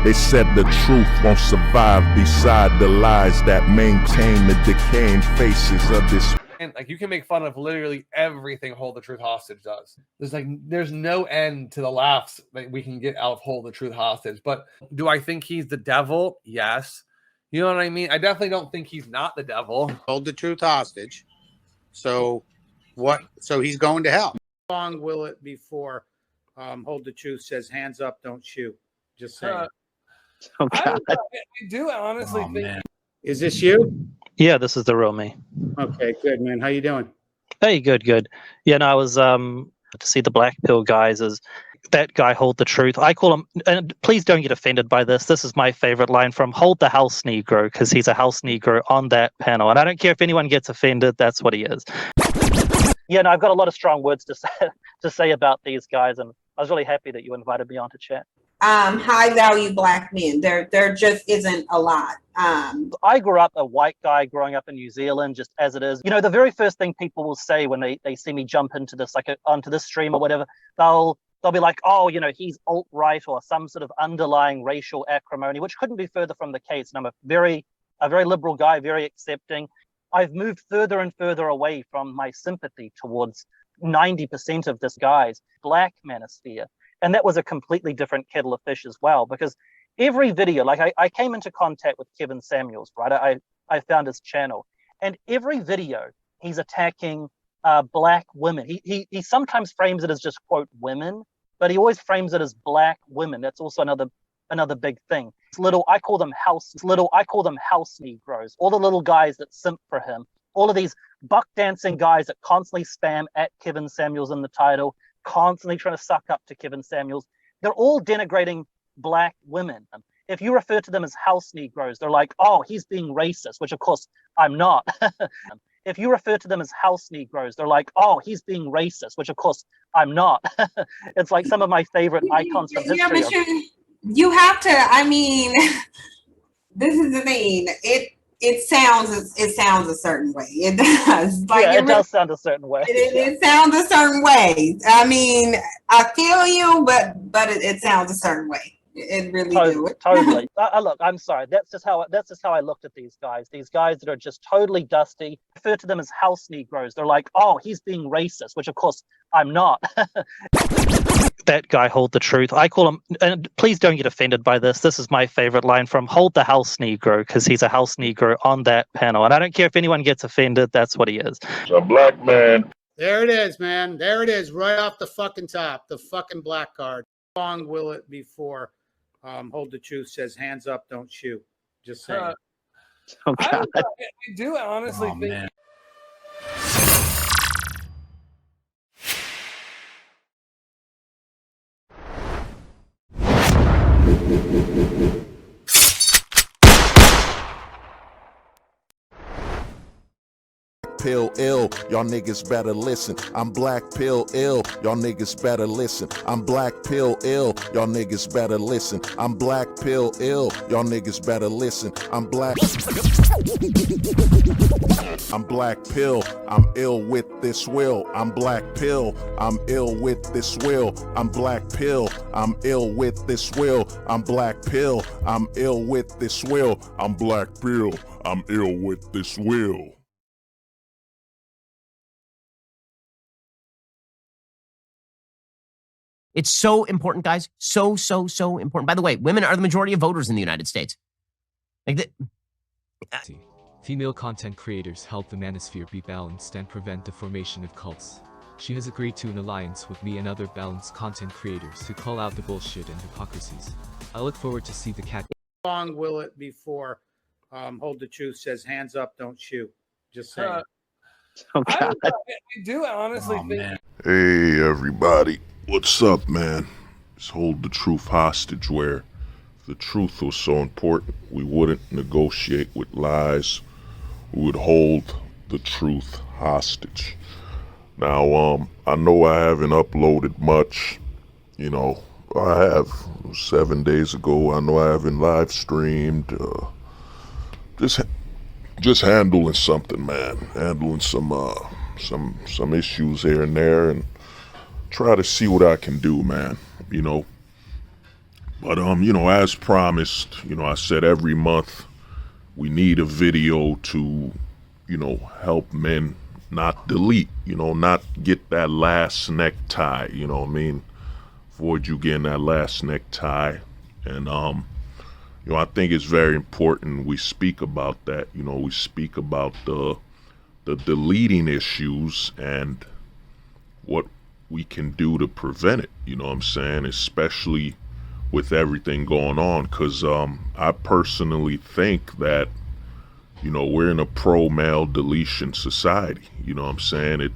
They said the truth won't survive beside the lies that maintain the decaying faces of this. And like, you can make fun of literally everything Hold the Truth Hostage does. There's no end to the laughs that we can get out of Hold the Truth Hostage. But do I think he's the devil? Yes. You know what I mean? I definitely don't think he's not the devil. Hold the truth hostage. So what? So he's going to hell. How long will it before Hold the Truth says hands up, don't shoot? Just saying. I do honestly think. Man. Is this you? Yeah, this is the real me. Okay, good, man. How you doing? Hey, good. Yeah, no, I was to see the black pill guys as that guy Hold the Truth. I call him, and please don't get offended by this. This is my favorite line from Hold the House Negro, because he's a house Negro on that panel. And I don't care if anyone gets offended, that's what he is. Yeah, no, I've got a lot of strong words to say about these guys, and I was really happy that you invited me on to chat. High value black men. There just isn't a lot. I grew up a white guy growing up in New Zealand, just as it is. You know, the very first thing people will say when they see me jump into this, onto this stream or whatever, they'll be like, oh, you know, he's alt-right or some sort of underlying racial acrimony, which couldn't be further from the case. And I'm a very liberal guy, very accepting. I've moved further and further away from my sympathy towards 90% of this guy's black manosphere. And that was a completely different kettle of fish as well, because every video, like I came into contact with Kevin Samuels, right? I found his channel, and every video he's attacking black women. He sometimes frames it as just quote women, but he always frames it as black women. That's also another big thing. I call them house Negroes. All the little guys that simp for him. All of these buck dancing guys that constantly spam at Kevin Samuels in the title, constantly trying to suck up to Kevin Samuels. They're all denigrating black women. If you refer to them as house Negroes, they're like, oh, he's being racist, which of course I'm not. If you refer to them as house Negroes, they're like, oh, he's being racist, which of course I'm not. It's like some of my favorite icons from history. Yeah, but you have to, I mean, this is the thing. It sounds a certain way. It does. Like, yeah, it does sound a certain way. It sounds a certain way. I mean, I feel you, but it sounds a certain way. It really do. Totally. Look, I'm sorry. That's just how I looked at these guys. These guys that are just totally dusty. I refer to them as house Negroes. They're like, oh, he's being racist, which of course I'm not. That guy Hold the Truth. I call him, and please don't get offended by this. This is my favorite line from Hold the House Negro, because he's a house Negro on that panel. And I don't care if anyone gets offended, that's what he is. A black man. There it is, man. There it is, right off the fucking top, the fucking black card. How long will it before Hold the Truth says hands up, don't shoot? Just saying. I do honestly think. Man. Pill ill, y'all niggas better listen. I'm black pill ill, y'all niggas better listen. I'm black pill ill, y'all niggas better listen. I'm black pill ill, y'all niggas better listen. I'm black pill, I'm ill with this will. I'm black pill, I'm ill with this will. I'm black pill, I'm ill with this will. I'm black pill, I'm ill with this will. I'm black pill, I'm ill with this will. It's so important, guys. So important. By the way, women are the majority of voters in the United States. Female content creators help the manosphere be balanced and prevent the formation of cults. She has agreed to an alliance with me and other balanced content creators to call out the bullshit and hypocrisies. I look forward to see the cat. How long will it before Hold the Truth says hands up, don't shoot? Just saying. I do honestly think. Man. Hey everybody, what's up, man? It's Hold the Truth Hostage, where if the truth was so important, we wouldn't negotiate with lies. We would hold the truth hostage. Now, I know I haven't uploaded much. You know, I have 7 days ago. I know I haven't live streamed. Just handling something, man. Handling some issues here and there, and try to see what I can do, man. You know, But as promised, I said every month we need a video to, help men not delete, not get that last necktie, you know what I mean? Avoid you getting that last necktie. And I think it's very important we speak about that. We speak about the deleting issues and what we can do to prevent it, you know what I'm saying? Especially with everything going on, because I personally think that we're in a pro-male deletion society. You know what I'm saying?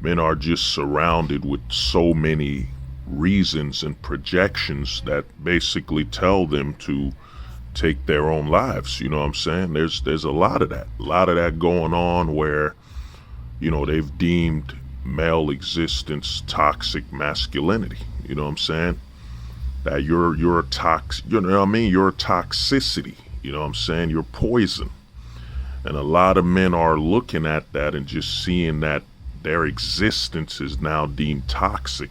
Men are just surrounded with so many reasons and projections that basically tell them to take their own lives. You know what I'm saying? There's a lot of that going on where they've deemed male existence toxic masculinity. You know what I'm saying? That you're a you're a toxicity, you know what I'm saying? You're poison. And a lot of men are looking at that and just seeing that their existence is now deemed toxic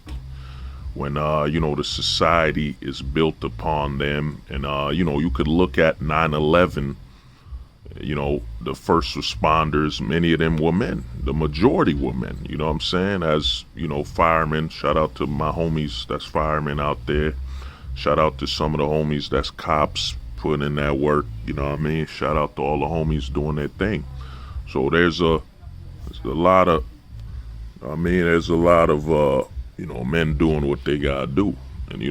when the society is built upon them. And you could look at 9/11. The first responders, many of them were men. The majority were men, you know what I'm saying? As, firemen, shout out to my homies that's firemen out there. Shout out to some of the homies that's cops putting in that work, you know what I mean? Shout out to all the homies doing their thing. So there's a lot of, men doing what they gotta do. And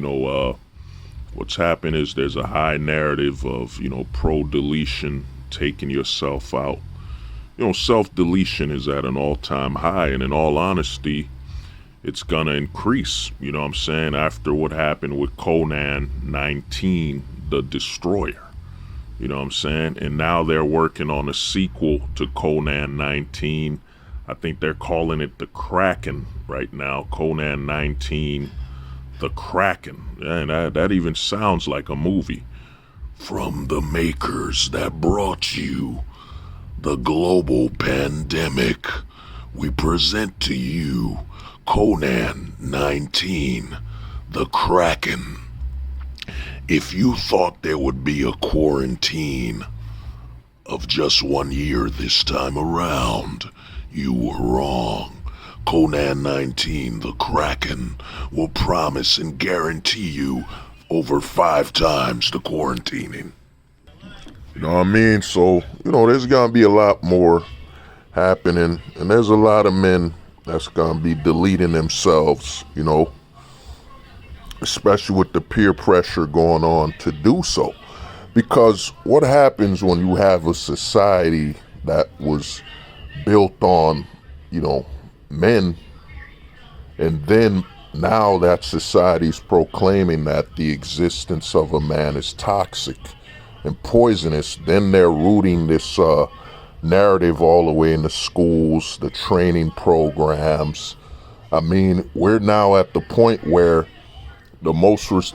what's happened is there's a high narrative of, pro-deletion, taking yourself out. Self-deletion is at an all-time high, and in all honesty, it's gonna increase, you know what I'm saying, after what happened with Conan 19, the Destroyer. You know what I'm saying? And now they're working on a sequel to Conan 19. I think they're calling it the Kraken right now. Conan 19, the Kraken. And that even sounds like a movie. From the makers that brought you the global pandemic, we present to you Conan 19, the Kraken. If you thought there would be a quarantine of just 1 year this time around, you were wrong. Conan 19, the Kraken, will promise and guarantee you over 5 times the quarantining. You know what I mean? So, there's gonna be a lot more happening, and there's a lot of men that's gonna be deleting themselves, especially with the peer pressure going on to do so. Because what happens when you have a society that was built on, men, and then now that society's proclaiming that the existence of a man is toxic and poisonous, then they're rooting this narrative all the way into schools, the training programs. I mean, we're now at the point where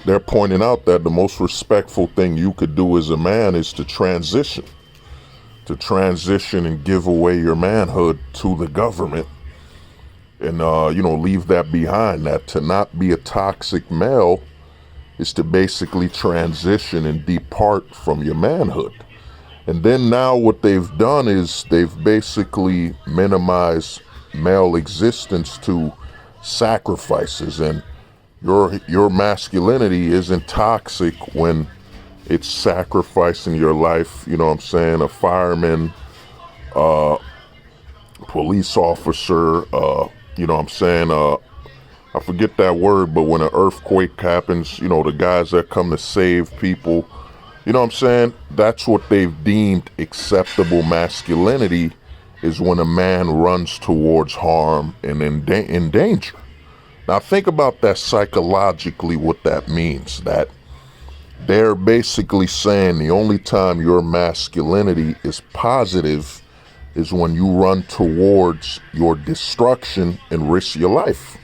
they're pointing out that the most respectful thing you could do as a man is to transition and give away your manhood to the government and, leave that behind. That to not be a toxic male is to basically transition and depart from your manhood. And then now what they've done is they've basically minimized male existence to sacrifices, and your masculinity isn't toxic when it's sacrificing your life, you know what I'm saying? A fireman, police officer, you know what I'm saying? I forget that word, but when an earthquake happens, the guys that come to save people, you know what I'm saying? That's what they've deemed acceptable masculinity, is when a man runs towards harm and in danger. Now think about that psychologically, what that means. That they're basically saying the only time your masculinity is positive is when you run towards your destruction and risk your life.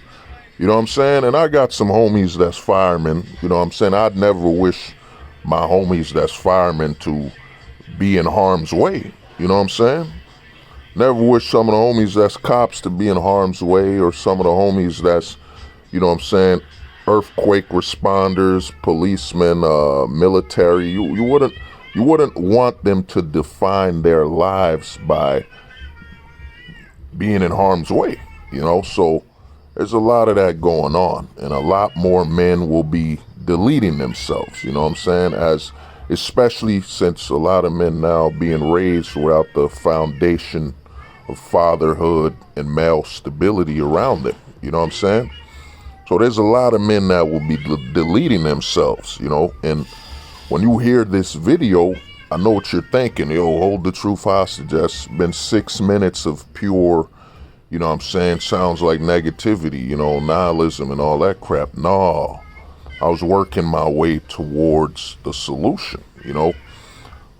You know what I'm saying? And I got some homies that's firemen, you know what I'm saying? I'd never wish my homies that's firemen to be in harm's way, you know what I'm saying? Never wish some of the homies that's cops to be in harm's way, or some of the homies that's, you know what I'm saying, earthquake responders, policemen, military. You wouldn't want them to define their lives by being in harm's way, you know? So there's a lot of that going on, and a lot more men will be deleting themselves, you know what I'm saying? Especially since a lot of men now being raised without the foundation of fatherhood and male stability around them, you know what I'm saying? So there's a lot of men that will be deleting themselves, you know? And when you hear this video, I know what you're thinking. Yo, hold the truth hostage. That's been 6 minutes of pure, you know what I'm saying, sounds like negativity, you know, nihilism and all that crap. No, I was working my way towards the solution, you know.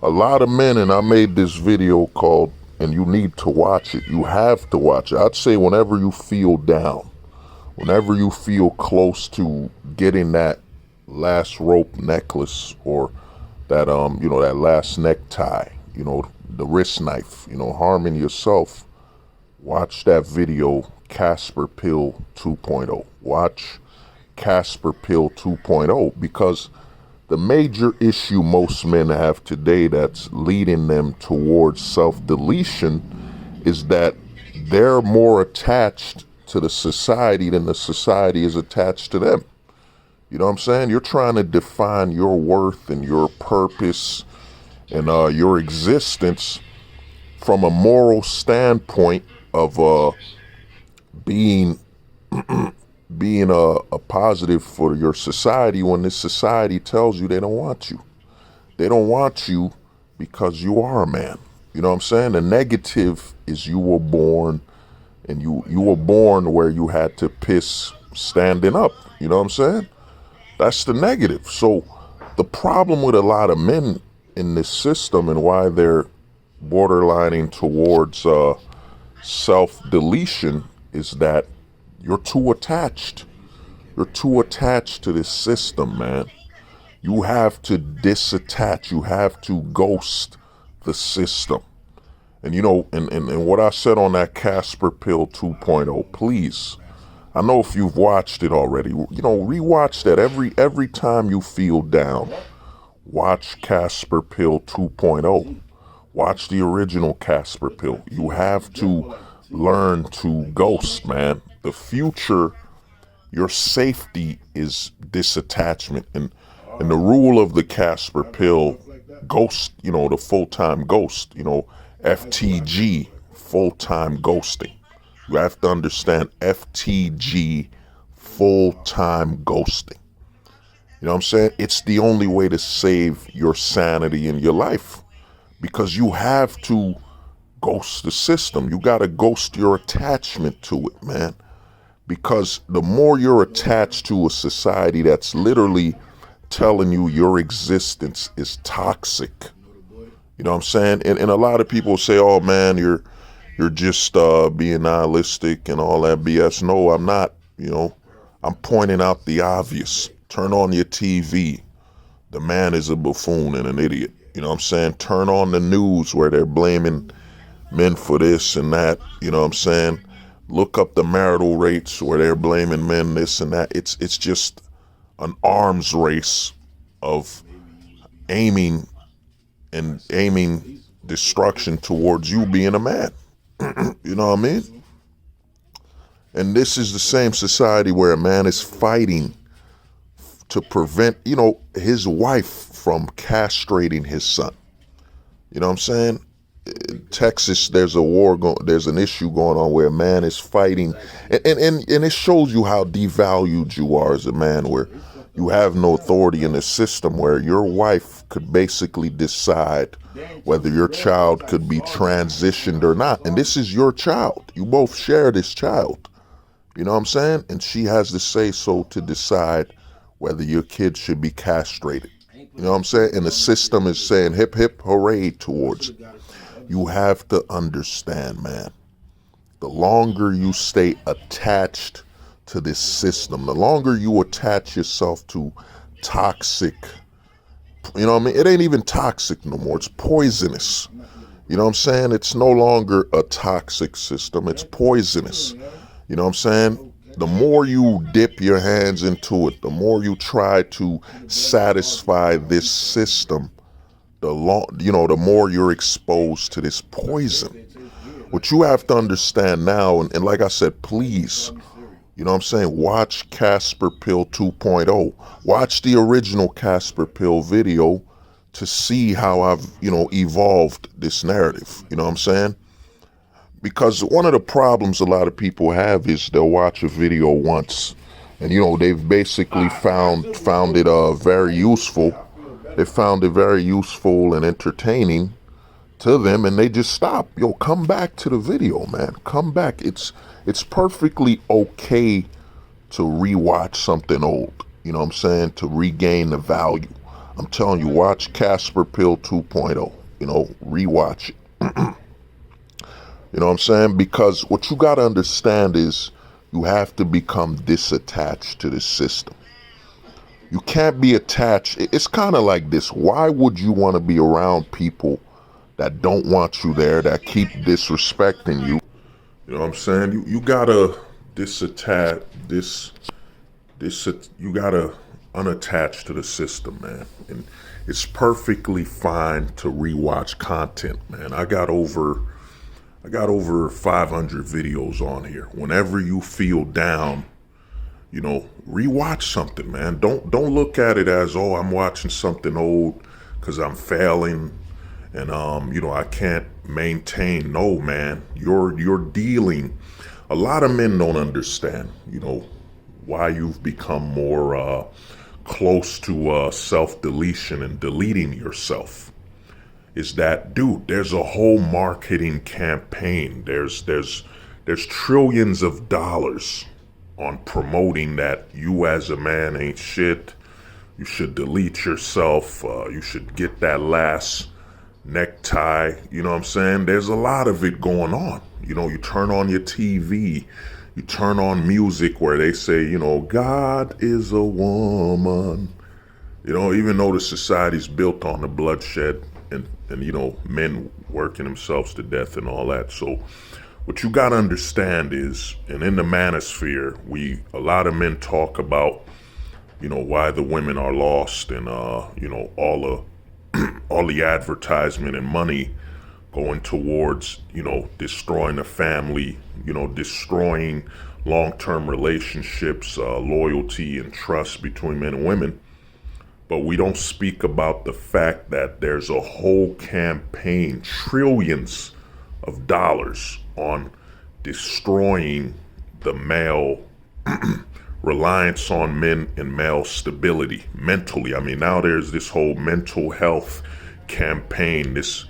A lot of men, and I made this video called, and you need to watch it. You have to watch it. I'd say whenever you feel down, whenever you feel close to getting that last rope necklace or that, you know, that last necktie, you know, the wrist knife, you know, harming yourself, watch that video, Casper Pill 2.0. Watch Casper Pill 2.0, because the major issue most men have today that's leading them towards self-deletion is that they're more attached to the society than the society is attached to them. You know what I'm saying? You're trying to define your worth and your purpose and your existence from a moral standpoint of being a positive for your society, when this society tells you they don't want you. They don't want you because you are a man. You know what I'm saying? The negative is you were born, and you were born where you had to piss standing up. You know what I'm saying? That's the negative. So the problem with a lot of men in this system and why they're borderlining towards self-deletion is that you're too attached. You're too attached to this system, man. You have to disattach. You have to ghost the system. And you know, and what I said on that Casper Pill 2.0, please, I know if you've watched it already, you know, rewatch that every time you feel down. Watch Casper Pill 2.0. Watch the original Casper Pill. You have to learn to ghost, man. The future, your safety is disattachment. And the rule of the Casper Pill, ghost, you know, the full-time ghost, you know, FTG, full-time ghosting. You have to understand FTG, full-time ghosting. You know what I'm saying? It's the only way to save your sanity in your life, because you have to ghost the system. You got to ghost your attachment to it, man. Because the more you're attached to a society that's literally telling you your existence is toxic, you know what I'm saying? And a lot of people say, oh man, you're just being nihilistic and all that BS. No, I'm not. You know, I'm pointing out the obvious. Turn on your TV. The man is a buffoon and an idiot. You know what I'm saying? Turn on the news where they're blaming men for this and that. You know what I'm saying? Look up the marital rates where they're blaming men this and that. It's just an arms race of aiming destruction towards you being a man. You know what I mean? And this is the same society where a man is fighting to prevent, you know, his wife from castrating his son. You know what I'm saying? In Texas, there's there's an issue going on where a man is fighting, and it shows you how devalued you are as a man, where you have no authority in the system, where your wife could basically decide whether your child could be transitioned or not. And this is your child. You both share this child. You know what I'm saying? And she has the say so to decide whether your kid should be castrated. You know what I'm saying? And the system is saying hip hip hooray towards it. You have to understand, man, the longer you stay attached to this system, the longer you attach yourself to toxic, you know what I mean? It ain't even toxic no more. It's poisonous. You know what I'm saying? It's no longer a toxic system. It's poisonous. You know what I'm saying? the more you dip your hands into it, the more you try to satisfy this system, the more you're exposed to this poison. What you have to understand now, and like I said, please, you know what I'm saying, watch Casper Pill 2.0. Watch the original Casper Pill video to see how I've, evolved this narrative. You know what I'm saying? Because one of the problems a lot of people have is they'll watch a video once and, they've basically found it very useful. They found it very useful and entertaining to them, and they just stop. Yo, come back to the video, man. Come back. It's perfectly okay to rewatch something old. You know what I'm saying? To regain the value. I'm telling you, watch Casper Pill 2.0. Rewatch it. You know what I'm saying? Because what you got to understand is you have to become disattached to the system. You can't be attached. It's kind of like this. Why would you want to be around people that don't want you there, that keep disrespecting you? You know what I'm saying? You gotta disattach you gotta unattach to the system, man. And it's perfectly fine to rewatch content, man. I got over 500 videos on here. Whenever you feel down, rewatch something, man. Don't look at it as, oh, I'm watching something old because I'm failing and I can't maintain. No, man. You're dealing. A lot of men don't understand, why you've become more close to self-deletion and deleting yourself. Is that, dude, there's a whole marketing campaign. There's trillions of dollars on promoting that you as a man ain't shit. You should delete yourself. You should get that last necktie. You know what I'm saying? There's a lot of it going on. You turn on your TV, you turn on music where they say, God is a woman. Even though the society's built on the bloodshed and men working themselves to death and all that. So what you got to understand is, and in the manosphere, a lot of men talk about, why the women are lost and, all the advertisement and money going towards, destroying the family, destroying long-term relationships, loyalty and trust between men and women. But we don't speak about the fact that there's a whole campaign, trillions of dollars on destroying the male reliance on men and male stability mentally. I mean, now there's this whole mental health campaign, this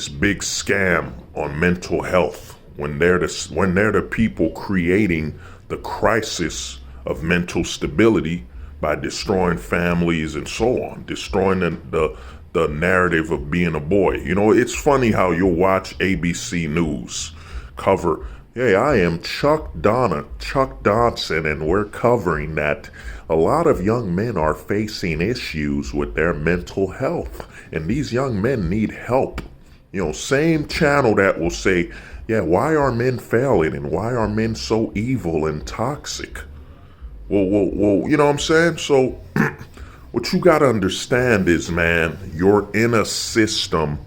big scam on mental health when they're the people creating the crisis of mental stability by destroying families and so on, destroying the narrative of being a boy. It's funny how you'll watch ABC News cover, hey, I am Chuck Dodson, and we're covering that a lot of young men are facing issues with their mental health, and these young men need help. Same channel that will say, yeah, why are men failing and why are men so evil and toxic? Well, you know what I'm saying? So what you got to understand is, man, you're in a system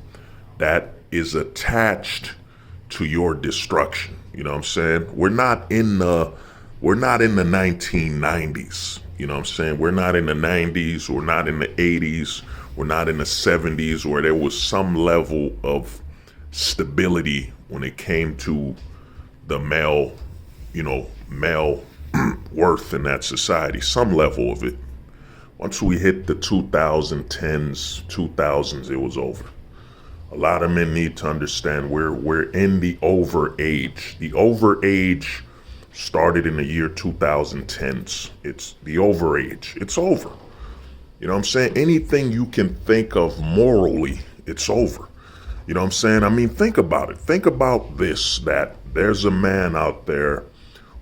that is attached to your destruction. You know what I'm saying? We're not in the 1990s. You know what I'm saying? We're not in the 90s. We're not in the 80s. We're not in the 70s where there was some level of stability when it came to the male worth in that society, some level of it. Once we hit the 2010s, 2000s, it was over. A lot of men need to understand we're in the over age. The over age started in the year 2010s. It's the over age. It's over. You know what I'm saying? Anything you can think of morally, it's over. You know what I'm saying? I mean, think about it. Think about this, that there's a man out there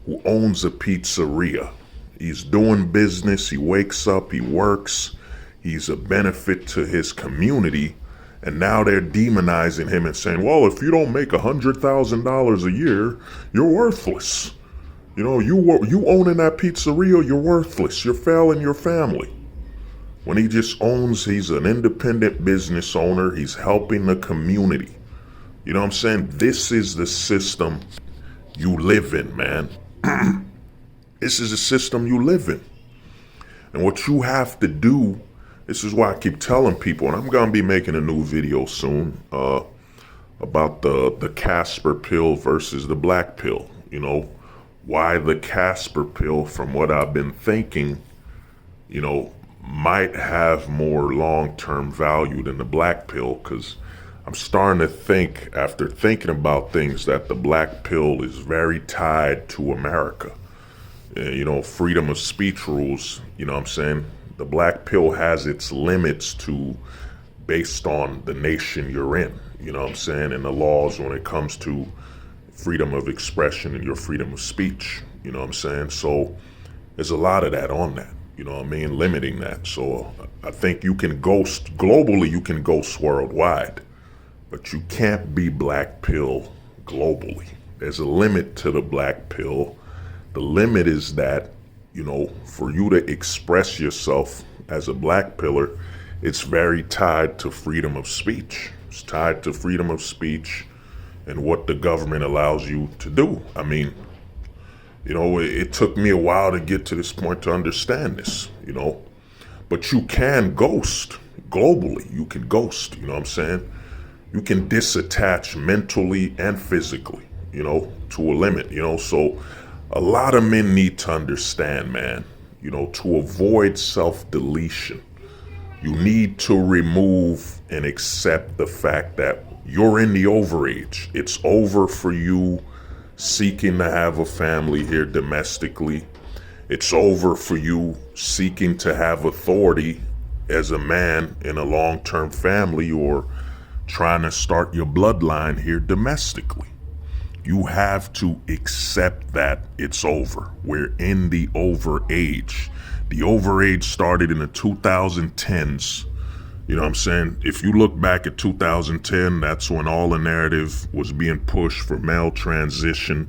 who owns a pizzeria. He's doing business. He wakes up, he works. He's a benefit to his community. And now they're demonizing him and saying, well, if you don't make $100,000 a year, you're worthless. You know, you owning that pizzeria, you're worthless. You're failing your family. When he just he's an independent business owner. He's helping the community. You know what I'm saying? This is the system you live in, man. This is the system you live in. And what you have to do, this is why I keep telling people, and I'm going to be making a new video soon, about the Casper pill versus the black pill. You know, why the Casper pill, from what I've been thinking, you know, might have more long-term value than the black pill, because I'm starting to think, after thinking about things, that the black pill is very tied to America. You know, freedom of speech rules, you know what I'm saying? The black pill has its limits based on the nation you're in, you know what I'm saying? And the laws when it comes to freedom of expression and your freedom of speech, you know what I'm saying? So there's a lot of that on that, you know what I mean? Limiting that. So I think you can ghost, globally you can ghost worldwide, but you can't be black pill globally. There's a limit to the black pill. The limit is that, you know, for you to express yourself as a black pillar, it's very tied to freedom of speech. It's tied to freedom of speech and what the government allows you to do. I mean, you know, it took me a while to get to this point to understand this, you know, but you can ghost globally. You can ghost, you know what I'm saying? You can disattach mentally and physically, you know, to a limit, you know, so a lot of men need to understand, man, you know, to avoid self-deletion, you need to remove and accept the fact that you're in the overage. It's over for you seeking to have a family here domestically. It's over for you seeking to have authority as a man in a long-term family or trying to start your bloodline here domestically. You have to accept that it's over. We're in the overage. The overage started in the 2010s. You know what I'm saying? If you look back at 2010, that's when all the narrative was being pushed for male transition,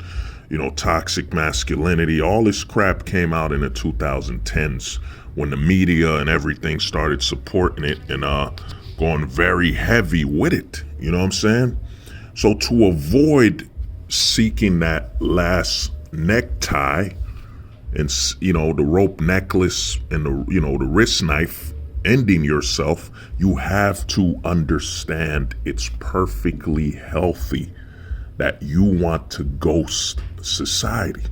you know, toxic masculinity. All this crap came out in the 2010s when the media and everything started supporting it and going very heavy with it. You know what I'm saying? So to avoid seeking that last necktie and, you know, the rope necklace and the, you know, the wrist knife ending yourself, you have to understand it's perfectly healthy that you want to ghost society.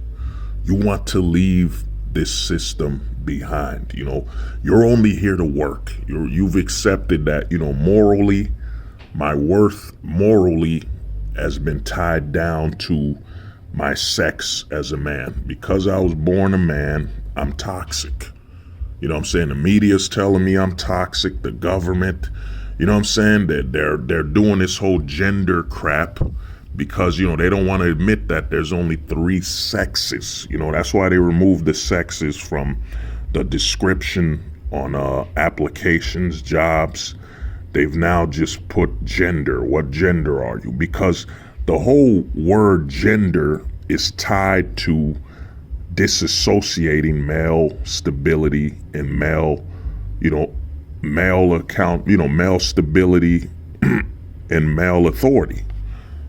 You want to leave this system behind. You know, you're only here to work. You've accepted that, you know, morally, my worth morally has been tied down to my sex as a man. Because I was born a man, I'm toxic. You know what I'm saying? The media's telling me I'm toxic. The government, you know what I'm saying? That they're doing this whole gender crap because, you know, they don't want to admit that there's only 3 sexes. You know, that's why they removed the sexes from the description on applications, jobs. They've now just put gender. What gender are you? Because the whole word gender is tied to disassociating male stability and male, you know, male stability and male authority.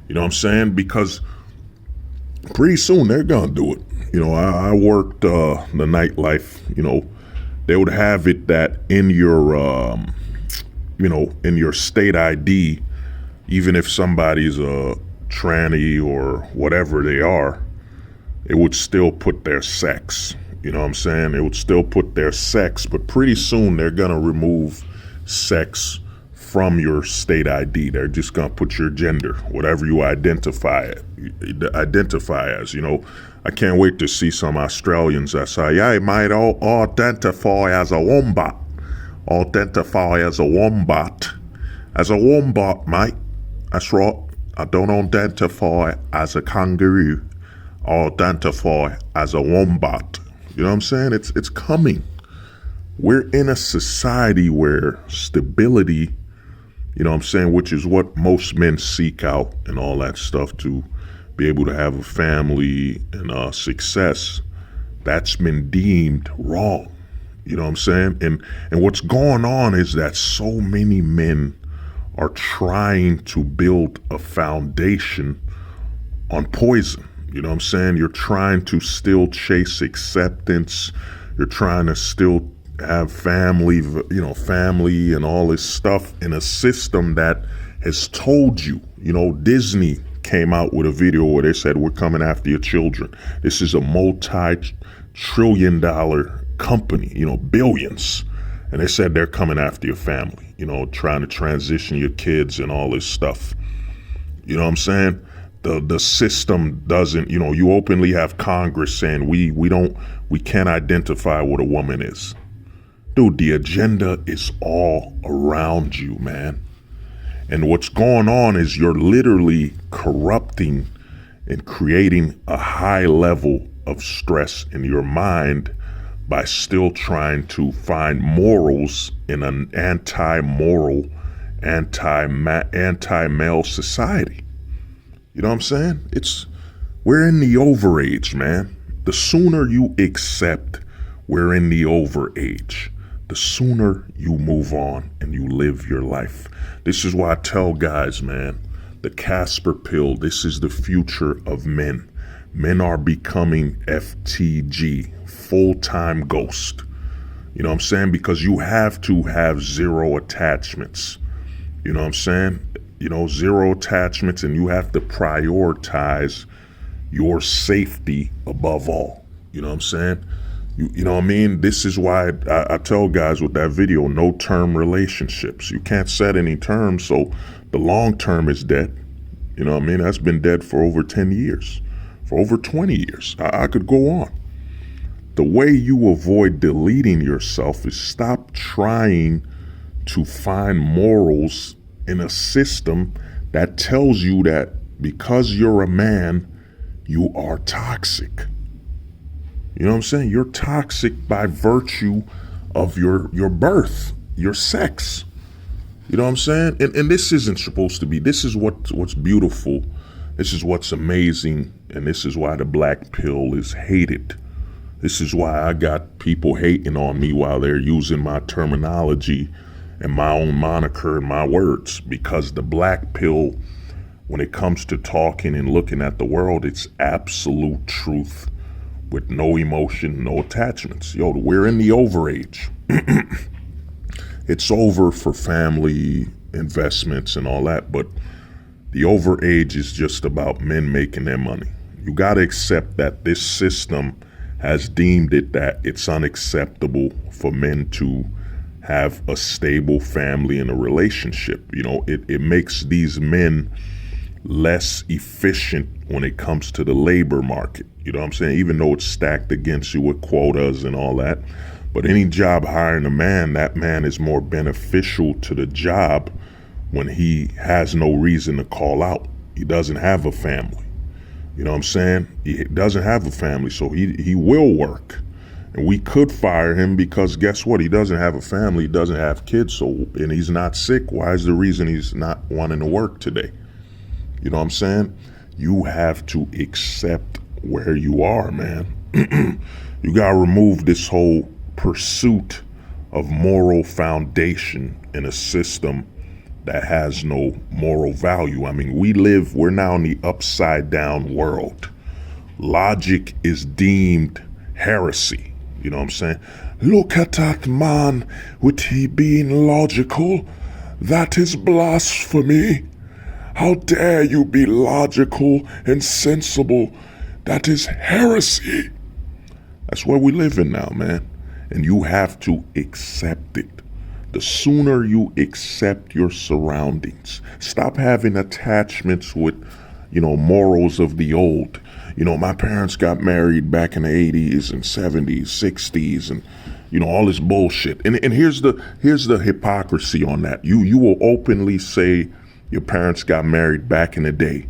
You know what I'm saying? Because pretty soon they're gonna do it. You know, I worked the nightlife. You know, they would have it that in your you know, in your state ID, even if somebody's a tranny or whatever they are, it would still put their sex. You know what I'm saying? It would still put their sex, but pretty soon they're gonna remove sex from your state ID. They're just gonna put your gender, whatever you identify as. You know, I can't wait to see some Australians that say, I might identify as a wombat. Identify as a wombat. As a wombat, mate. That's right. I don't identify as a kangaroo. I identify as a wombat. You know what I'm saying? It's coming. We're in a society where stability, you know what I'm saying, which is what most men seek out and all that stuff to be able to have a family and success, that's been deemed wrong. You know what I'm saying? And what's going on is that so many men are trying to build a foundation on poison. You know what I'm saying? You're trying to still chase acceptance. You're trying to still have family, family and all this stuff in a system that has told you. Disney came out with a video where they said, we're coming after your children. This is a multi-trillion-dollar company, billions. And they said they're coming after your family, trying to transition your kids and all this stuff. You know what I'm saying? The system doesn't, you openly have Congress saying we can't identify what a woman is. Dude, the agenda is all around you, man. And what's going on is you're literally corrupting and creating a high level of stress in your mind by still trying to find morals in an anti-moral, anti-male society. You know what I'm saying? We're in the overage, man. The sooner you accept we're in the overage, the sooner you move on and you live your life. This is why I tell guys, man, the Casper pill, this is the future of men. Men are becoming FTG, full-time ghost. You know what I'm saying? Because you have to have zero attachments. You know what I'm saying? Zero attachments, and you have to prioritize your safety above all. You know what I'm saying? You know what I mean? This is why I tell guys with that video, no term relationships. You can't set any terms, so the long term is dead. You know what I mean? That's been dead for over 10 years, for over 20 years. I could go on. The way you avoid deleting yourself is stop trying to find morals in a system that tells you that because you're a man, you are toxic. You know what I'm saying? You're toxic by virtue of your birth, your sex. You know what I'm saying? And this isn't supposed to be. This is what's beautiful. This is what's amazing. And this is why the black pill is hated. This is why I got people hating on me while they're using my terminology and my own moniker and my words. Because the black pill, when it comes to talking and looking at the world, it's absolute truth with no emotion, no attachments. We're in the overage. It's over for family investments and all that, but the overage is just about men making their money. You got to accept that this system has deemed it that it's unacceptable for men to have a stable family and a relationship. It makes these men less efficient when it comes to the labor market. You know what I'm saying? Even though it's stacked against you with quotas and all that. But any job hiring a man, that man is more beneficial to the job when he has no reason to call out. He doesn't have a family. You know what I'm saying? He doesn't have a family, so he will work. And we could fire him because guess what? He doesn't have a family, he doesn't have kids, and he's not sick. Why is the reason he's not wanting to work today? You know what I'm saying? You have to accept where you are, man. You gotta remove this whole pursuit of moral foundation in a system that has no moral value. I mean, we're now in the upside down world. Logic is deemed heresy. You know what I'm saying? Look at that man with he being logical. That is blasphemy. How dare you be logical and sensible? That is heresy. That's where we live in now, man. And you have to accept it. The sooner you accept your surroundings, stop having attachments with, morals of the old. My parents got married back in the 80s and 70s, 60s, and all this bullshit. And here's the hypocrisy on that. You will openly say your parents got married back in the day.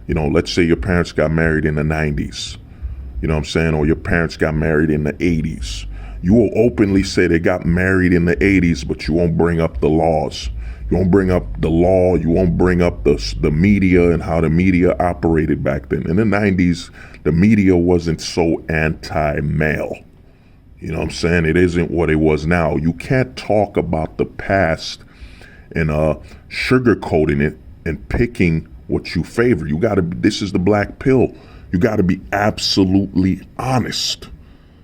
Let's say your parents got married in the 90s. You know what I'm saying? Or your parents got married in the 80s. You will openly say they got married in the 80s, but you won't bring up the laws. You won't bring up the law. You won't bring up the media and how the media operated back then. In the 90s, the media wasn't so anti-male. You know what I'm saying? It isn't what it was now. You can't talk about the past and sugarcoating it and picking what you favor. You gotta, this is the black pill. You gotta be absolutely honest.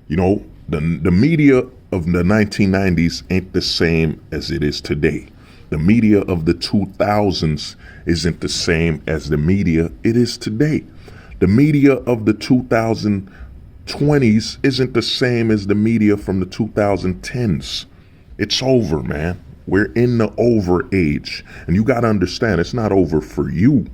You know, the media of the 1990s ain't the same as it is today. The media of the 2000s isn't the same as the media it is today. The media of the 2020s isn't the same as the media from the 2010s. It's over, man. We're in the over age. And you got to understand, it's not over for you.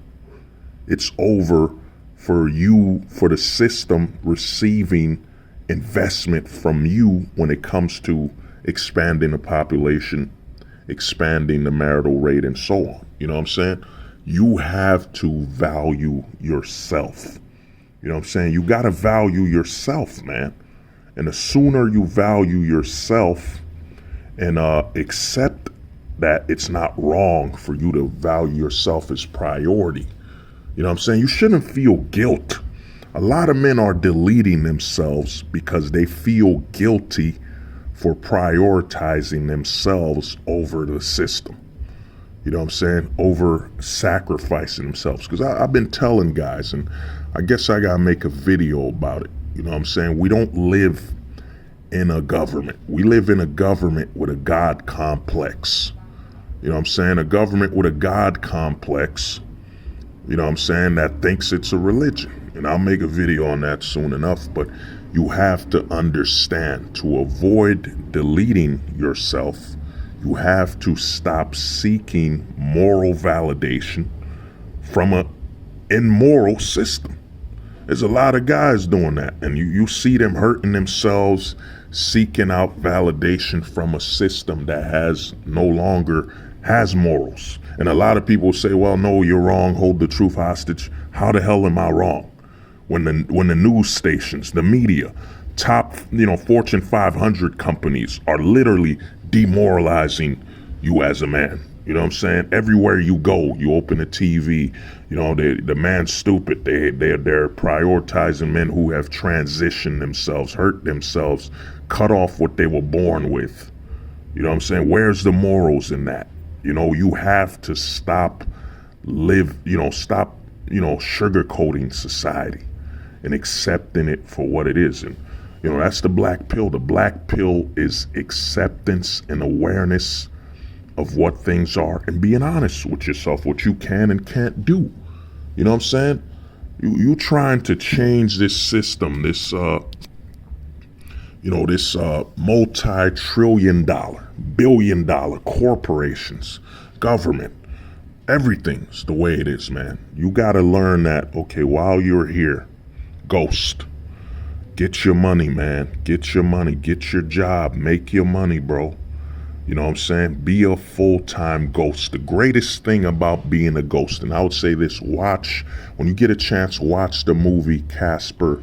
It's over for you, for the system receiving investment from you when it comes to expanding the population, expanding the marital rate, and so on. You know what I'm saying? You have to value yourself. You know what I'm saying? You got to value yourself, man. And the sooner you value yourself and accept that it's not wrong for you to value yourself as priority. You know what I'm saying? You shouldn't feel guilt. A lot of men are deleting themselves because they feel guilty for prioritizing themselves over the system. You know what I'm saying? Over sacrificing themselves. Because I've been telling guys, and I guess I gotta make a video about it. You know what I'm saying? We don't live in a government. We live in a government with a God complex. You know what I'm saying? A government with a God complex, you know what I'm saying, that thinks it's a religion. And I'll make a video on that soon enough. But you have to understand, to avoid deleting yourself, you have to stop seeking moral validation from an immoral system. There's a lot of guys doing that, and you see them hurting themselves, seeking out validation from a system that no longer has morals. And a lot of people say, well, no, you're wrong, hold the truth hostage. How the hell am I wrong? When the news stations, the media, top, Fortune 500 companies are literally demoralizing you as a man. You know what I'm saying? Everywhere you go, you open a TV, the man's stupid. They're prioritizing men who have transitioned themselves, hurt themselves, cut off what they were born with. You know what I'm saying? Where's the morals in that? You have to stop sugarcoating society and accepting it for what it is. And, that's the black pill. The black pill is acceptance and awareness of what things are and being honest with yourself, what you can and can't do. You know what I'm saying? You trying to change this system, this multi-trillion dollar, billion-dollar corporations, government, everything's the way it is, man. You got to learn that, okay, while you're here, ghost. Get your money, man. Get your money. Get your job. Make your money, bro. You know what I'm saying? Be a full-time ghost. The greatest thing about being a ghost, and I would say this, when you get a chance, watch the movie Casper,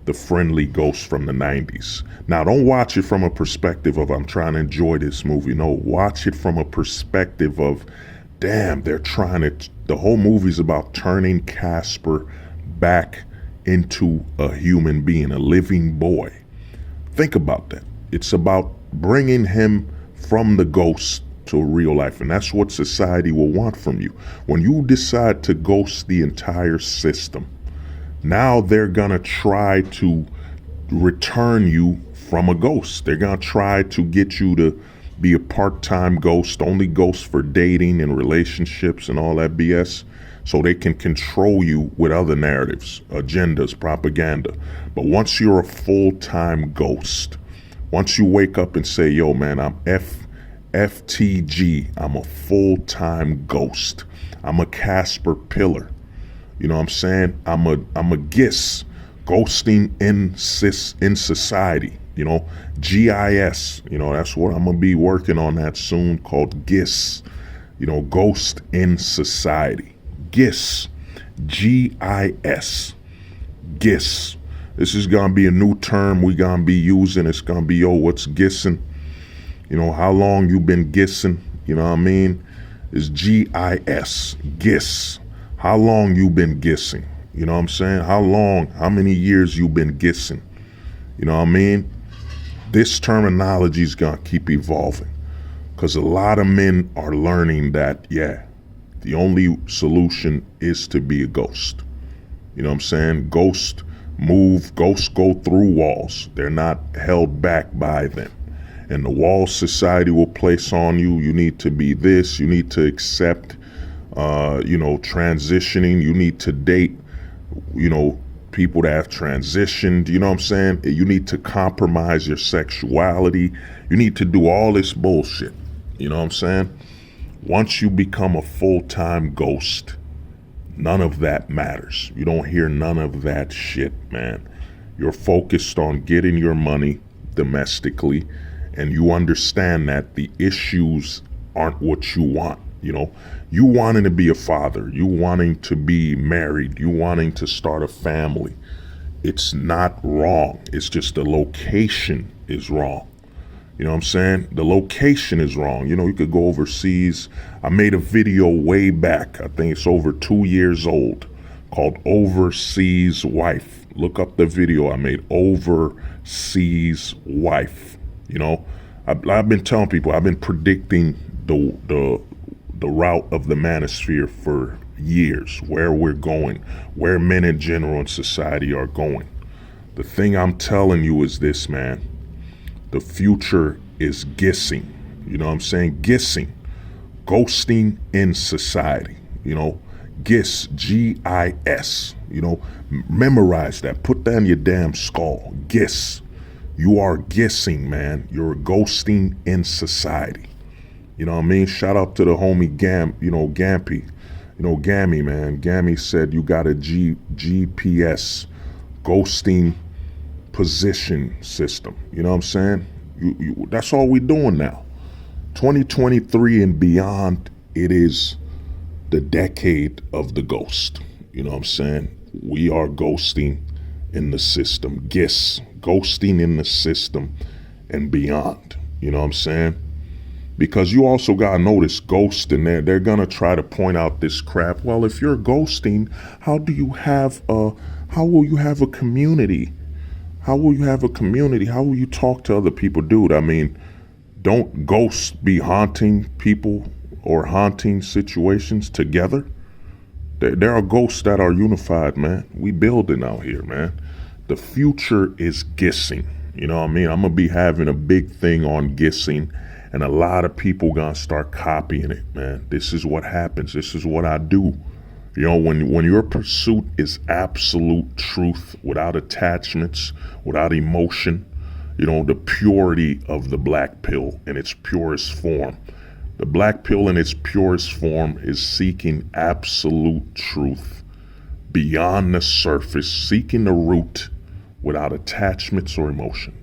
the Friendly Ghost from the 90s. Now, don't watch it from a perspective of, I'm trying to enjoy this movie. No, watch it from a perspective of, damn, the whole movie's about turning Casper back into a human being, a living boy. Think about that. It's about bringing him from the ghost to real life. And that's what society will want from you. When you decide to ghost the entire system, now they're going to try to return you from a ghost. They're going to try to get you to be a part-time ghost, only ghost for dating and relationships and all that BS, so they can control you with other narratives, agendas, propaganda. But once you're a full-time ghost, once you wake up and say, yo, man, I'm FTG, I'm a full-time ghost. I'm a Casper pillar. You know what I'm saying? I'm a GIS, ghosting in society. G.I.S. That's what I'm gonna be working on that soon, called GIS. Ghost in Society. GIS. G.I.S. GIS. This is gonna be a new term we gonna be using. It's gonna be, yo, what's gissing? You know, how long you been gissing? You know what I mean? It's G.I.S, giss. How long you been gissing? You know what I'm saying? How many years you been gissing? You know what I mean? This terminology is gonna keep evolving, because a lot of men are learning that, yeah, the only solution is to be a ghost. You know what I'm saying? Ghosts go through walls. They're not held back by them. And the walls society will place on you, you need to be this, you need to accept, transitioning, you need to date, people that have transitioned, you know what I'm saying? You need to compromise your sexuality. You need to do all this bullshit. You know what I'm saying? Once you become a full-time ghost, none of that matters. You don't hear none of that shit, man. You're focused on getting your money domestically, and you understand that the issues aren't what you want. You wanting to be a father, you wanting to be married, you wanting to start a family. It's not wrong. It's just the location is wrong. You know what I'm saying? The location is wrong. You could go overseas. I made a video way back, I think it's over 2 years old, called Overseas Wife. Look up the video I made, Overseas Wife. I've been telling people, I've been predicting the route of the manosphere for years, where we're going, where men in general in society are going. The thing I'm telling you is this, man. The future is gissing. You know what I'm saying? Gissing. Ghosting in society. GIS, G.I.S. Memorize that. Put that in your damn skull. GIS. You are gissing, man. You're ghosting in society. You know what I mean? Shout out to the homie Gampy. Gammy, man. Gammy said you got a GPS ghosting position system. You know what I'm saying? That's all we doing now. 2023 and beyond, it is the decade of the ghost. You know what I'm saying? We are ghosting in the system. GIS, ghosting in the system and beyond. You know what I'm saying? Because you also gotta notice ghosting, they're gonna try to point out this crap. Well, if you're ghosting, how will you have a community? How will you have a community? How will you talk to other people? Dude, I mean, don't ghosts be haunting people or haunting situations together? There are ghosts that are unified, man. We building out here, man. The future is gissing. You know what I mean? I'm gonna be having a big thing on gissing, and a lot of people gonna start copying it, man. This is what happens. This is what I do. When your pursuit is absolute truth, without attachments, without emotion, the purity of the black pill in its purest form. The black pill in its purest form is seeking absolute truth beyond the surface, seeking the root without attachments or emotion.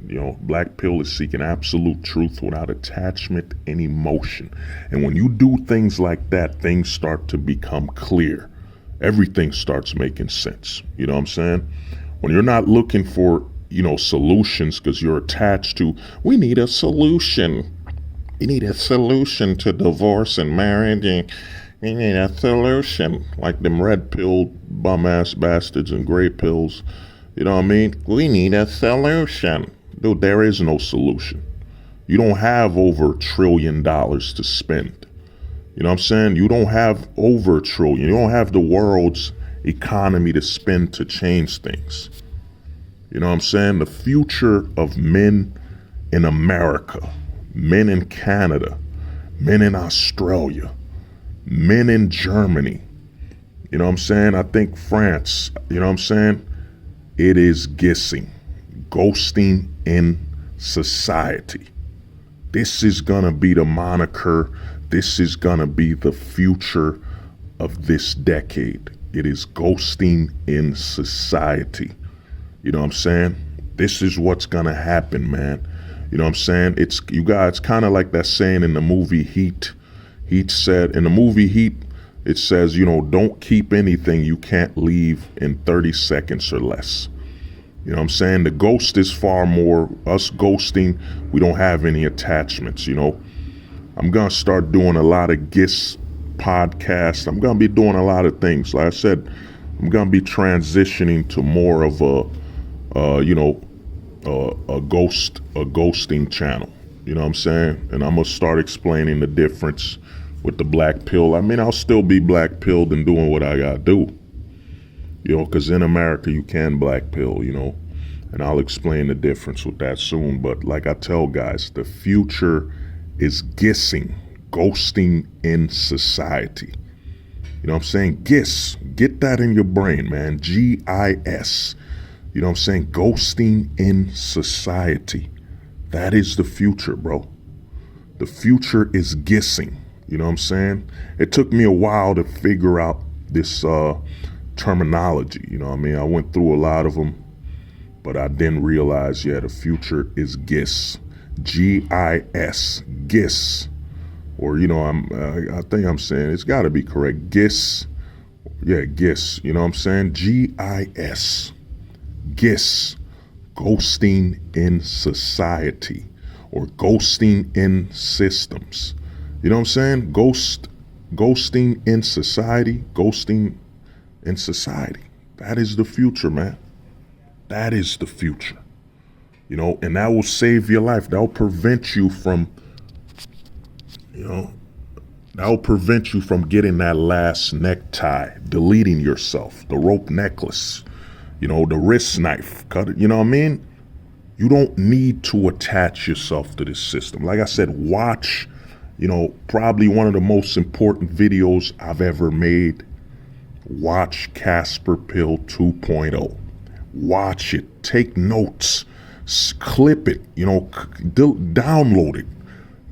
Black pill is seeking absolute truth without attachment and emotion. And when you do things like that, things start to become clear. Everything starts making sense. You know what I'm saying? When you're not looking for, solutions because you're attached to, we need a solution. We need a solution to divorce and marriage. We need a solution. Like them red pill bum ass bastards and gray pills. You know what I mean? We need a solution. Dude, there is no solution. You don't have over $1 trillion to spend. You know what I'm saying? You don't have over $1 trillion. You don't have the world's economy to spend to change things. You know what I'm saying? The future of men in America, men in Canada, men in Australia, men in Germany, you know what I'm saying? I think France, you know what I'm saying? It is gissing, ghosting in society. This is gonna be the moniker. This is gonna be the future of this decade. It is ghosting in society. You know what I'm saying? This is what's gonna happen, man. You know what I'm saying? It's kind of like that saying in the movie Heat. Heat said, in the movie Heat, it says, don't keep anything you can't leave in 30 seconds or less. You know what I'm saying? The ghost is far more, us ghosting, we don't have any attachments, you know. I'm going to start doing a lot of GIS podcasts. I'm going to be doing a lot of things. Like I said, I'm going to be transitioning to more of a ghosting channel. You know what I'm saying? And I'm going to start explaining the difference with the black pill. I mean, I'll still be black pilled and doing what I got to do. You know, because in America, you can black pill, you know. And I'll explain the difference with that soon. But like I tell guys, the future is ghosting in society. You know what I'm saying? GIS, get that in your brain, man. G.I.S. You know what I'm saying? Ghosting in society. That is the future, bro. The future is GISing. You know what I'm saying? It took me a while to figure out this terminology. You know what I mean? I went through a lot of them, but I didn't realize, the future is GIS. G.I.S. GIS. Or, you know, I think I'm saying it's got to be correct. GIS. Yeah, GIS. You know what I'm saying? G.I.S. GIS. Ghosting in society. Or ghosting in systems. You know what I'm saying? Ghosting in society. Ghosting in society. That is the future, man. That is the future. You know, and that will save your life. That will prevent you from, getting that last necktie, deleting yourself, the rope necklace, you know, the wrist knife, cut it, you know what I mean? You don't need to attach yourself to this system. Like I said, watch, you know, probably one of the most important videos I've ever made. Watch Casper Pill 2.0. Watch it. Take notes. Clip it. You know, download it.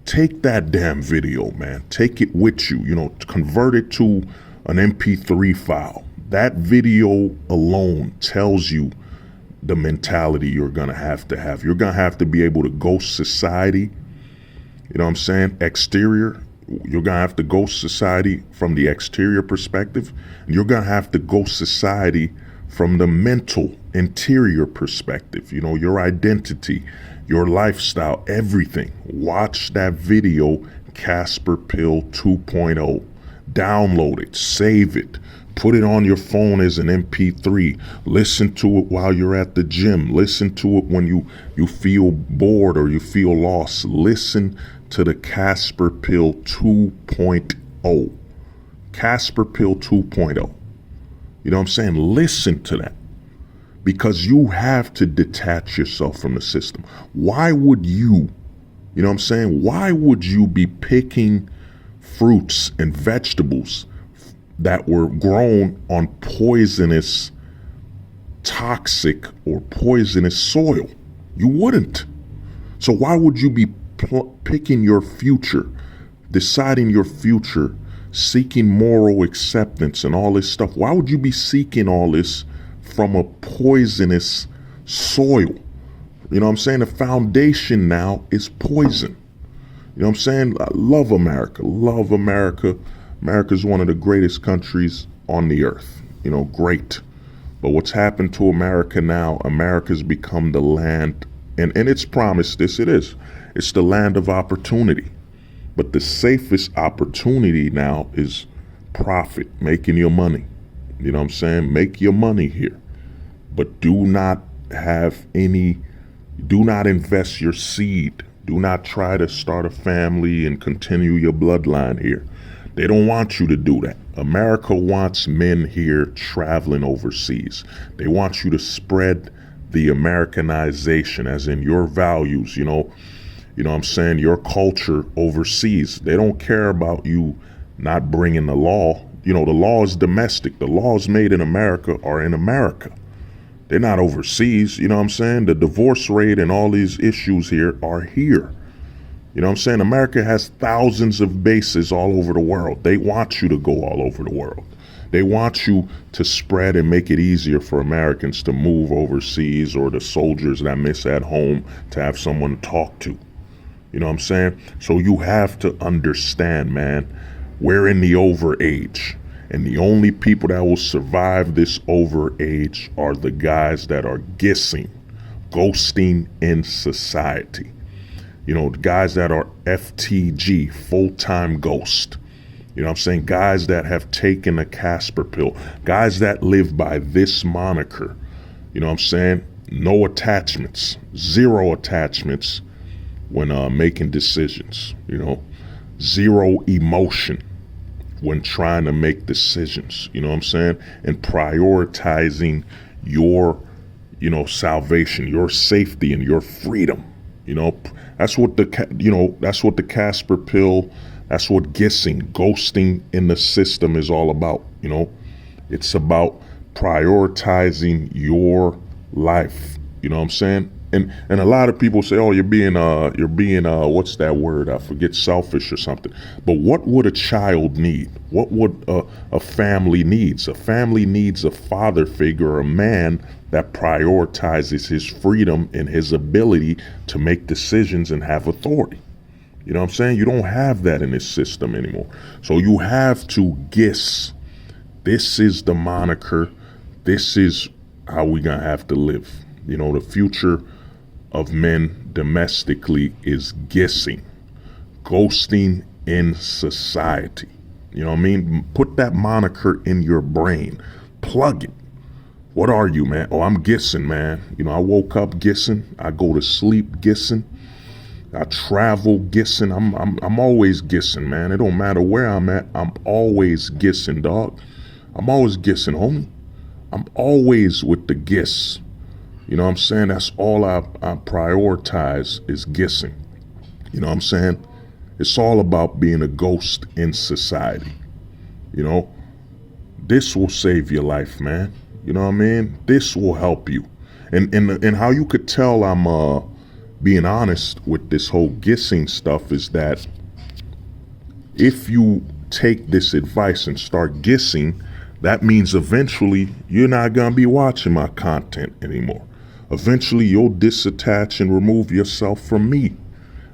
Take that damn video, man. Take it with you. You know, convert it to an MP3 file. That video alone tells you the mentality you're going to have. You're going to have to be able to ghost society. You know what I'm saying? Exterior. You're going to have to ghost society from the exterior perspective. And you're going to have to ghost society from the mental interior perspective. You know, your identity, your lifestyle, everything. Watch that video, Casper Pill 2.0. Download it, save it, put it on your phone as an MP3. Listen to it while you're at the gym. Listen to it when you feel bored or you feel lost. Listen to the Casper Pill 2.0. Casper Pill 2.0. You know what I'm saying? Listen to that. Because you have to detach yourself from the system. Why would you know what I'm saying? Why would you be picking fruits and vegetables that were grown on poisonous, toxic, or poisonous soil? You wouldn't. So why would you be picking your future, deciding your future, seeking moral acceptance and all this stuff? Why would you be seeking all this from a poisonous soil? You know what I'm saying? The foundation now is poison. You know what I'm saying? I love America. Love America. America's one of the greatest countries on the earth. You know, great. But what's happened to America now, America's become the land, and it's promised this, it is. It's the land of opportunity. But the safest opportunity now is profit, making your money. You know what I'm saying? Make your money here. But do not invest your seed. Do not try to start a family and continue your bloodline here. They don't want you to do that. America wants men here traveling overseas. They want you to spread the Americanization, as in your values, you know what I'm saying, your culture overseas. They don't care about you not bringing the law. You know, the law is domestic. The laws made in America are in America. They're not overseas. You know what I'm saying? The divorce rate and all these issues here are here. You know what I'm saying? America has thousands of bases all over the world. They want you to go all over the world. They want you to spread and make it easier for Americans to move overseas, or the soldiers that miss at home to have someone to talk to. You know what I'm saying? So you have to understand, man, we're in the over age. And the only people that will survive this overage are the guys that are ghosting in society. You know, the guys that are FTG, full-time ghost. You know what I'm saying? Guys that have taken a Casper pill. Guys that live by this moniker. You know what I'm saying? No attachments. Zero attachments when making decisions. You know? Zero emotion when trying to make decisions. You know what I'm saying? And prioritizing your, you know, salvation, your safety, and your freedom. You know? That's what the Casper pill, that's what ghosting in the system is all about. You know, it's about prioritizing your life. You know what I'm saying? And a lot of people say, oh, you're being what's that word? I forget, selfish or something. But what would a child need? What would a family needs? A family needs a father figure, a man that prioritizes his freedom and his ability to make decisions and have authority. You know what I'm saying? You don't have that in this system anymore. So you have to guess. This is the moniker. This is how we gonna have to live. You know, the future of men domestically is ghosting in society. You know what I mean? Put that moniker in your brain. Plug it. What are you, man? Oh, I'm ghosting, man. You know, I woke up ghosting. I go to sleep ghosting. I travel ghosting. I'm always ghosting, man. It don't matter where I'm at. I'm always ghosting, dog. I'm always ghosting, homie. I'm always with the ghiss. You know what I'm saying? That's all I prioritize is ghosting. You know what I'm saying? It's all about being a ghost in society. You know, this will save your life, man. You know what I mean? This will help you. And how you could tell I'm being honest with this whole ghosting stuff is that if you take this advice and start ghosting, that means eventually you're not gonna be watching my content anymore. Eventually you'll disattach and remove yourself from me.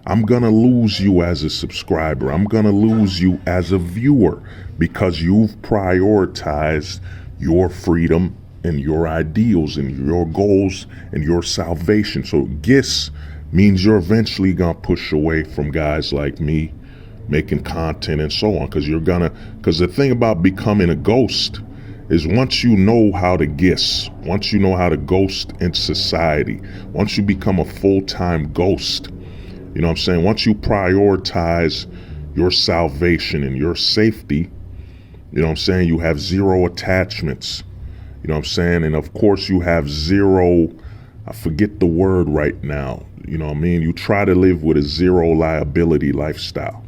I'm gonna lose you as a subscriber. I'm gonna lose you as a viewer because you've prioritized your freedom and your ideals and your goals and your salvation. So ghost means you're eventually gonna push away from guys like me making content and so on, because the thing about becoming a ghost is once you know how to ghost, once you know how to ghost in society, once you become a full-time ghost, you know what I'm saying? Once you prioritize your salvation and your safety, you know what I'm saying? You have zero attachments, you know what I'm saying? And of course you have zero, I forget the word right now, you know what I mean? You try to live with a zero liability lifestyle.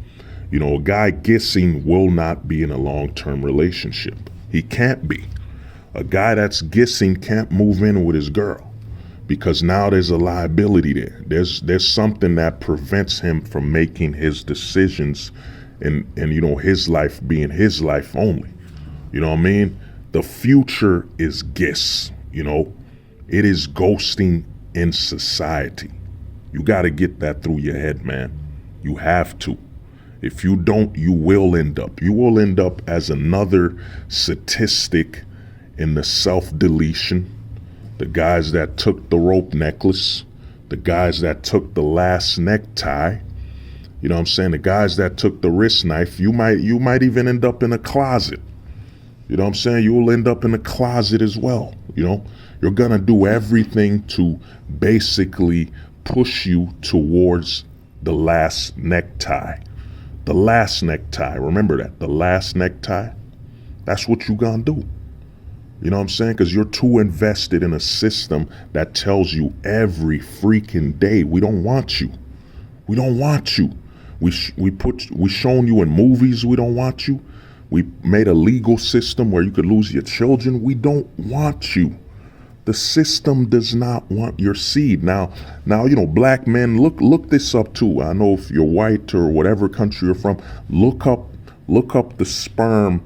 You know, a guy ghosting will not be in a long-term relationship. He can't be. A guy that's ghosting can't move in with his girl because now there's a liability there. There's something that prevents him from making his decisions and you know, his life being his life only. You know what I mean? The future is ghosts, you know. It is ghosting in society. You got to get that through your head, man. You have to. If you don't, you will end up. You will end up as another statistic in the self-deletion. The guys that took the rope necklace, the guys that took the last necktie, you know what I'm saying? The guys that took the wrist knife, you might even end up in a closet. You know what I'm saying? You will end up in a closet as well. You know, you're going to do everything to basically push you towards the last necktie. The last necktie, remember that, the last necktie, that's what you gonna do. You know what I'm saying? Because you're too invested in a system that tells you every freaking day, we don't want you. We don't want you. We shown you in movies we don't want you. We made a legal system where you could lose your children. We don't want you. The system does not want your seed. Now, you know, black men, look this up too. I know if you're white or whatever country you're from, look up the sperm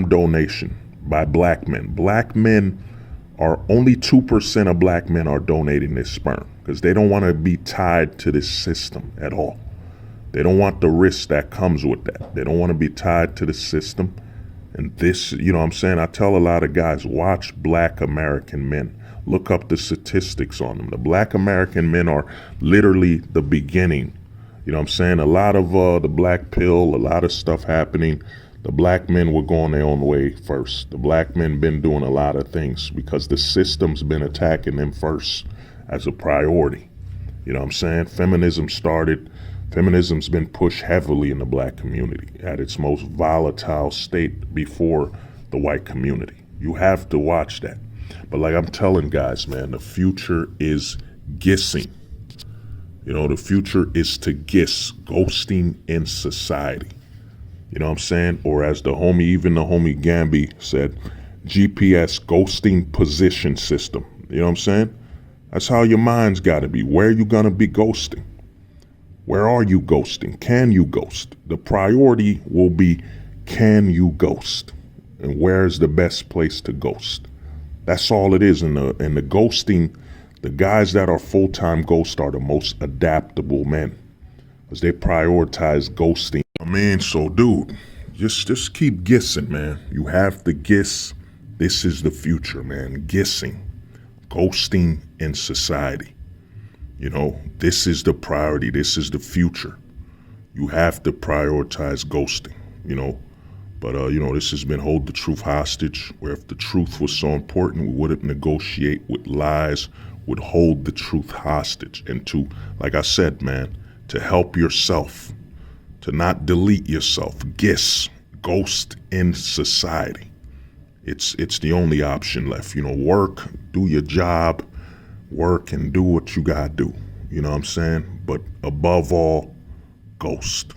donation by black men. Black men are only 2% of black men are donating their sperm because they don't want to be tied to this system at all. They don't want the risk that comes with that. They don't want to be tied to the system. And this, you know what I'm saying? I tell a lot of guys, watch Black American men. Look up the statistics on them. The Black American men are literally the beginning. You know what I'm saying? A lot of the black pill, a lot of stuff happening. The black men were going their own way first. The black men been doing a lot of things because the system's been attacking them first as a priority. You know what I'm saying? Feminism's been pushed heavily in the black community at its most volatile state before the white community. You have to watch that. But like I'm telling guys, man, the future is GISing. You know, the future is to GIS, ghosting in society. You know what I'm saying? Or as the homie Gambi said, GPS, ghosting position system. You know what I'm saying? That's how your mind's got to be. Where are you going to be ghosting? Where are you ghosting? Can you ghost? The priority will be, can you ghost? And where's the best place to ghost? That's all it is. In the ghosting, the guys that are full-time ghosts are the most adaptable men because they prioritize ghosting. I mean, so dude, just keep GISing, man. You have to GIS. This is the future, man. GISing, ghosting in society. You know, this is the priority. This is the future. You have to prioritize ghosting, you know. But, you know, this has been Hold the Truth Hostage, where if the truth was so important, we wouldn't negotiate with lies, would hold the truth hostage. And to, like I said, man, to help yourself, to not delete yourself, GIS, ghost in society. It's the only option left. You know, work, do your job, work and do what you gotta do. You know what I'm saying? But above all, ghost.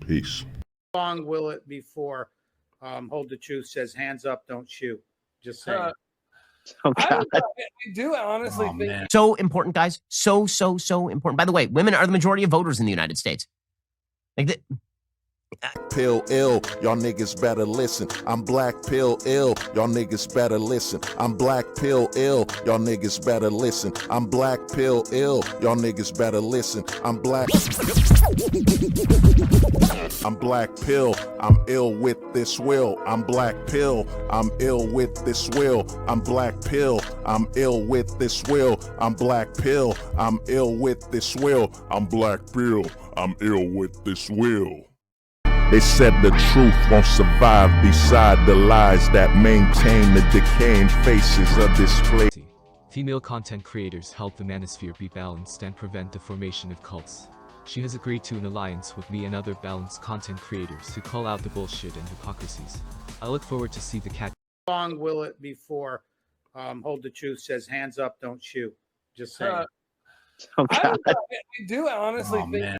Peace. How long will it before Hold the Truth says hands up, don't shoot? Just saying. I do honestly think man. So important, guys. So important. By the way, women are the majority of voters in the United States. Like Pill ill, y'all niggas better listen. I'm black pill ill, y'all niggas better listen. I'm black pill ill, y'all niggas better listen. I'm black pill ill, y'all niggas better listen. I'm black pill, I'm ill with this will. I'm black pill, I'm ill with this will. I'm black pill, I'm ill with this will. I'm black pill, I'm ill with this will. I'm black pill, I'm ill with this will. They said the truth won't survive beside the lies that maintain the decaying faces of this place. Female content creators help the manosphere be balanced and prevent the formation of cults. She has agreed to an alliance with me and other balanced content creators to call out the bullshit and hypocrisies. I look forward to see the cat. How long will it before Hold the Truth says hands up, don't shoot? Just saying. I do honestly think